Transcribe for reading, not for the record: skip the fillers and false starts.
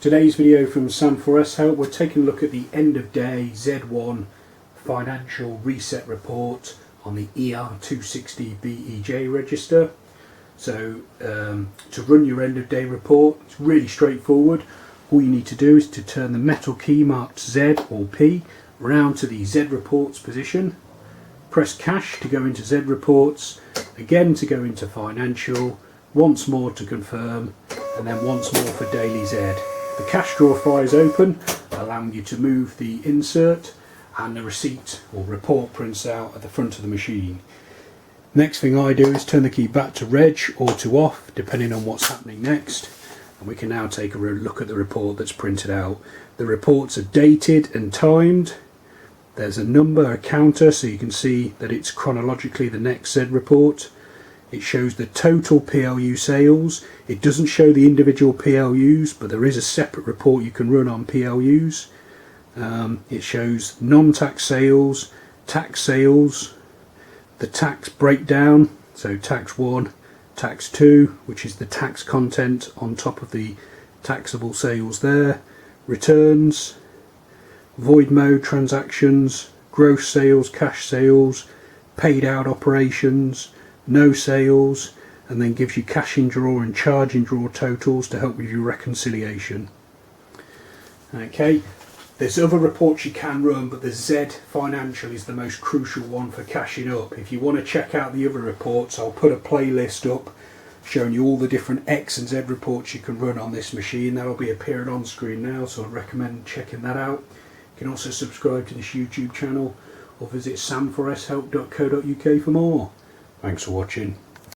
Today's video from Sam4S Help, we're taking a look at the end of day Z1 financial reset report on the ER-260BEJ register. So to run your end of day report, it's really straightforward. All you need to do is to turn the metal key marked Z or P round to the Z reports position. Press cash to go into Z reports, again to go into financial, once more to confirm, and then once more for daily Z. The cash drawer fires open, allowing you to move the insert, and the receipt or report prints out at the front of the machine. Next thing I do is turn the key back to reg or to off, depending on what's happening next, and we can now take a look at the report that's printed out. The reports are dated and timed. There's a number, a counter, so you can see that it's chronologically the next Z report. It shows the total PLU sales. It doesn't show the individual PLUs, but there is a separate report you can run on PLUs. It shows non-tax sales, tax sales, the tax breakdown, so tax 1, tax 2, which is the tax content on top of the taxable sales there, returns, void mode transactions, gross sales, cash sales, paid out operations, no sales, and then gives you cash in draw and charge in draw totals to help with your reconciliation. Okay, there's other reports you can run, but the Z financial is the most crucial one for cashing up. If you want to check out the other reports, I'll put a playlist up showing you all the different X and Z reports you can run on this machine. That'll be appearing on screen now, so I'd recommend checking that out. You can also subscribe to this YouTube channel or visit sam4shelp.co.uk for more. Thanks for watching.